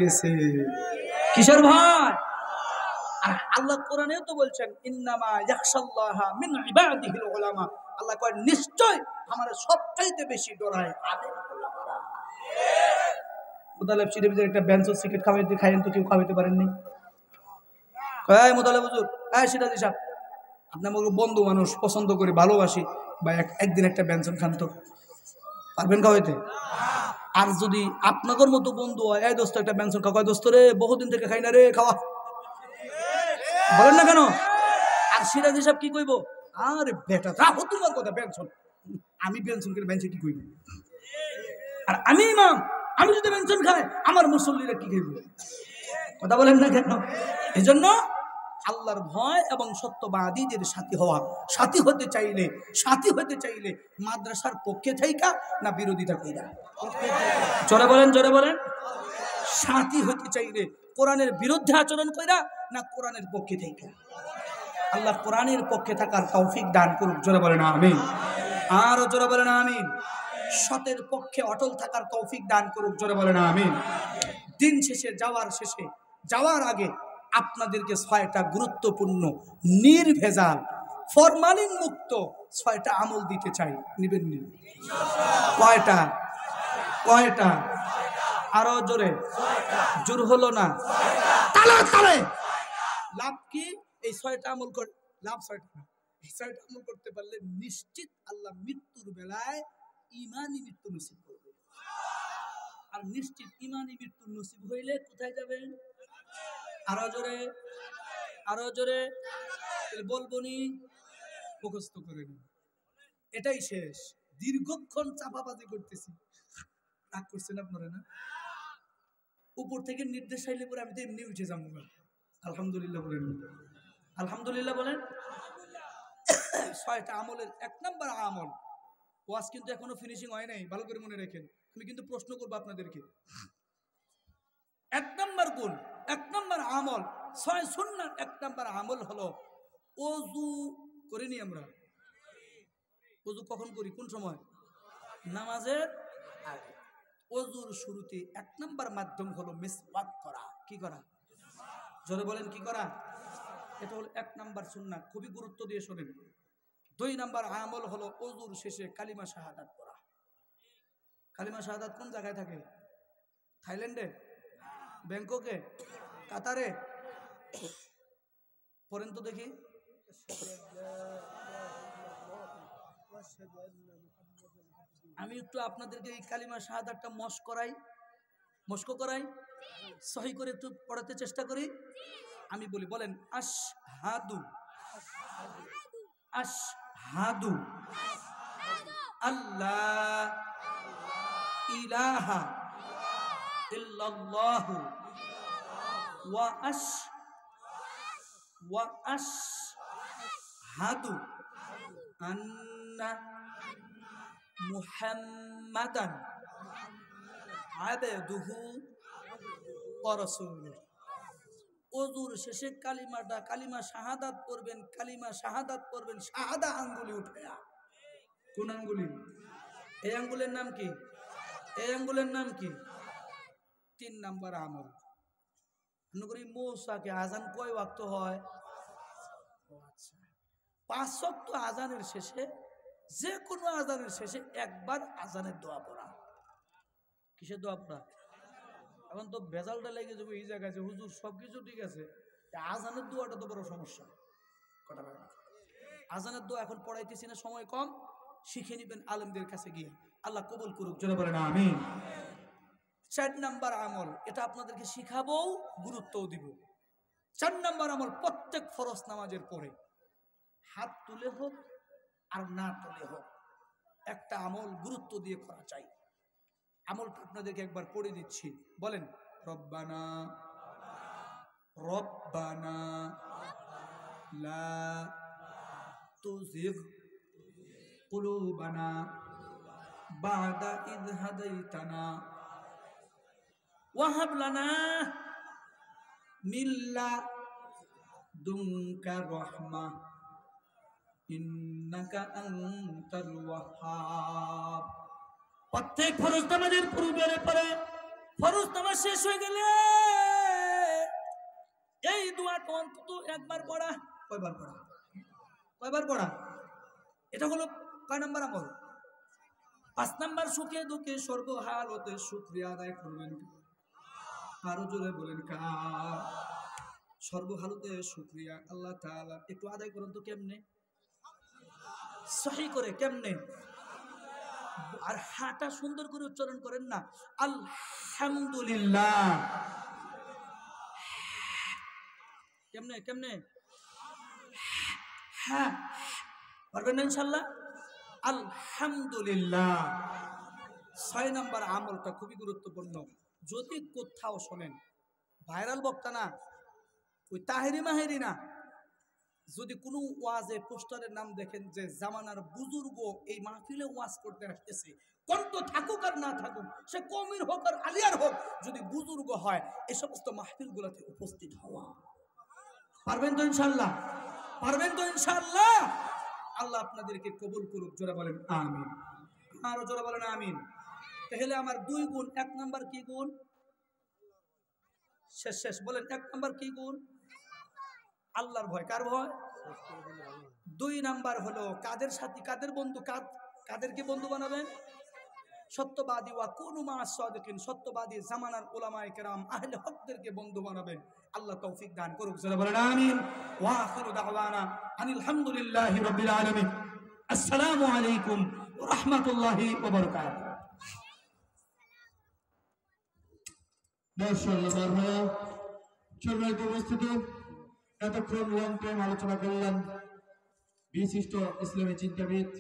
গেছে কিসের ভয়? আর আল্লাহ কোরআনেও তো বলছেন ইন্নামা ইয়াখশাল্লাহা মিন ইবাদিহিল উলামা। আল্লাহ কয় নিশ্চয় আমার সবচাইতে বেশি ডরায় আলেম উলামারা। মুতালেব শরীফের একটা বেঞ্চো সিগারেট খাওয়াইতে খাইয়েন তো কেউ খাওয়াইতে পারেননি। কয় মুতালেব হুজুর, সিরাজি সাহেব আপনার মতো বন্ধু মানুষ পছন্দ করে ভালোবাসি বা একদিন একটা বেঞ্চন খান তো পারবেন খাওয়াইতে? আর যদি আপনাদের মতো বন্ধু হয়, এই দোস্ত একটা বেঞ্চন খাওয়া, দোস্ত রে বহুদিন থেকে খাই না রে, খাওয়া, বলেন না কেন? আর সিরাজি সাহেব কি কইব? আরে বেটা রাখো তোমার কথা, বেঞ্চন আমি বেঞ্চন করে বেঞ্চে কি কইব? আর আমি ইমাম, আমি যদি বেঞ্চন খাই আমার মুসল্লিরা কি খাইব? কথা বলেন না কেন? এই জন্য আল্লাহর ভয় এবং সত্যবাদীদের সাথী হতে চাইলে মাদ্রাসার পক্ষে থাইকা না বিরোধিতা কইরা? জোরে বলেন। সাথী হতে চাইলে কোরআনের বিরুদ্ধে আচরণ কইরা না কোরআনের পক্ষে থাইকা? আল্লাহ কোরআনের পক্ষে থাকার তৌফিক দান করুক। জোরে বলেন আমিন। আরো জোরে বলেন আমিন। সতের পক্ষে অটল থাকার তৌফিক দান করুক। জোরে বলেন আমিন। দিন শেষে যাওয়ার আগে আপনাদেরকে 6টা গুরুত্বপূর্ণ নির্ভেজাল ফরমালিন মুক্ত 6টা আমল দিতে চাই, নিবেন নি? কয়টা? আরো জোরে, জোর হলো না, তালে লাভ কি? এই 6টা আমল করে লাভ 6টা না, এই 6টা আমল করতে পারলে নিশ্চিত আল্লাহ মৃত্যুর বেলায় ঈমানি মৃত্যু নসিব করবে। আর নিশ্চিত ঈমানি মৃত্যু নসিব হইলে কোথায় যাবেন? আরো জোরে বলবনি, মুখস্থ করে নিন। এটাই শেষ। দীর্ঘক্ষণ চাপাবাজি করতেছি, রাগ করছেন আপনারা না? উপর থেকে নির্দেশ আইলে পরে আমি তো এমনি উঠে যাবো। আলহামদুলিল্লাহ বলেন, আলহামদুলিল্লাহ বলেন। 6টা আমলের 1 নম্বর আমল, ওয়াজ কিন্তু এখনো ফিনিশিং হয় নাই, ভালো করে মনে রাখেন। আমি কিন্তু প্রশ্ন করবো আপনাদেরকে। 1 নম্বর গুণ, 1 নম্বর আমল, 6 সুন্নাত 1 নম্বর আমল হলো ওযু করিনি আমরা? ওযু কখন করি? কোন সময়? নামাজের আগে। ওযুর শুরুতে 1 নম্বর মাধ্যম হলো মিসওয়াক করা। কি করা? জোরে বলেন, কি করা? এটা হলো 1 নম্বর সুন্নাত, খুবই গুরুত্ব দিয়ে শোনেন। 2 নম্বর আমল হলো ওযুর শেষে কালিমা শাহাদাত পড়া। কালিমা শাহাদাত কোন জায়গায় থাকে? থাইল্যান্ডে, ব্যাংককে, কাতারে? পড়েন তো দেখি। আমি একটু আপনাদেরকে এই কালিমা শাহাদাতটা মস্ক করাই, সহি করে একটু পড়াতে চেষ্টা করি। আমি বলি, বলেন আশহাদু আল্লাহ ইলাহা ইল্লাল্লাহু ওয়া আশহাদু আন্না মুহাম্মাদান আবদুহু ওয়া রাসূলুহু। ওযুর শেষে কালিমা শাহাদাত পড়বেন, শাহাদা আঙ্গুলি উঠায়া। কোন আঙ্গুলি? এই আঙ্গুলের নাম কি? 3 নাম্বার আমল। নগরী মৌসাকে আজান কয় ওয়াক্ত হয়? 5 ওয়াক্ত আজানের শেষে, যে কোনো আজানের শেষে একবার আজানের দোয়া পড়া। কিসের দোয়া পড়া? এখন তো ভেজালটা লেগে যাবে এই জায়গায় যে হুজুর সবকিছু ঠিক আছে, আজানের দোয়াটা তো বড় সমস্যা। কথা বলে না। আজানের দোয়া এখন পড়াইতেছি না, সময় কম, শিখে নিবেন আলেমদের কাছে গিয়ে। আল্লাহ কবুল করুক। জোরে বলেন আমিন। 4 নাম্বার আমল, এটা আপনাদেরকে শিখাবো, গুরুত্বও দিব। 4 নাম্বার আমল, প্রত্যেক ফরজ নামাজের পরে হাত তুলে হোক আর না তুলে হোক, একটা আমল গুরুত্ব দিয়ে করা চাই। আমলটা আপনাদেরকে একবার পড়ে দিচ্ছি। বলেন রব্বানা লা তুযিগ কুলুবানা বা'দা ইয হাদাইতানা ওয়া হাব লানা মিন লাদুনকা রাহমাহ ইন্নাকা আনতাল ওয়াহ্হাব। প্রত্যেক ফরজ নামাজের পূর্বে পরে ফরজ নামাজ শেষ হয়ে গেলে এই দোয়াটা অন্তত একবার পড়া। কয়বার পড়া? কয়বার পড়া? এটা হলো কয় নাম্বার আমল? 5 নাম্বার। সুখে দুঃখে সর্বহালতে শুকরিয়া আদায় করবেন। আরো জোরে বলেন কার? সর্বহালতে শুকরিয়া আল্লাহ তাআলা। একটু আদায় করুন তো কেমনে? সহি করে কেমনে? আর হাটা সুন্দর করে উচ্চারণ করেন না, আলহামদুলিল্লাহ। কেমনে কেমনে? হ্যাঁ, পারবেন না ইনশাল্লাহ? আলহামদুলিল্লাহ। 6 নাম্বার আমলটা খুবই গুরুত্বপূর্ণ। যদি কোথাও শোনেন, ভাইরাল বক্তা না, ওই তাহেরি মাহেরি না, যদি কোনো ওয়াজে পোস্টারের নাম দেখেন যে জামানার বুজুর্গ এই মাহফিলে ওয়াজ করতে আসতেছে, কণ্ঠ থাকুক আর না থাকুক, সে কমির হোক আর আলিয়ার হোক, যদি বুজুর্গ হয় এই সমস্ত মাহফিলগুলোতে উপস্থিত হওয়া। পারবেন তো ইনশাল্লাহ? পারবেন তো ইনশাল্লাহ? আল্লাহ আপনাদেরকে কবুল করুক। জোরে বলেন আমিন। আরো জোরে বলেন আমিন। তাহলে আমার 2 গুণ। 1 নাম্বার কি গুণ? শেষ শেষ বলেন, 1 নাম্বার কি গুণ? আল্লাহর ভয়। কার ভয়? 2 নাম্বার হলো কাদের সাথী, কাদের বন্ধু, কাদেরকে বন্ধু বানাবেন? সত্যবাদী। ওয়া কুনু মা'আস সাদিকিন। সত্যবাদী জামানার উলামায়ে কেরাম আহলে হকদেরকে বন্ধু বানাবেন। আল্লাহ তৌফিক দান করুক। জোরে বলেন আমিন। ওয়া আখিরু দাওয়ানা আনিল হামদুলিল্লাহি রাব্বিল আলামিন। আসসালামু আলাইকুম ওয়া রাহমাতুল্লাহি ওয়া বারাকাতুহু। মাশাআল্লাহ, মারহাবা। সম্মানিত উপস্থিতি, এতক্ষণ লং টাইম আলোচনা করলেন বিশিষ্ট ইসলামী চিন্তাবিদ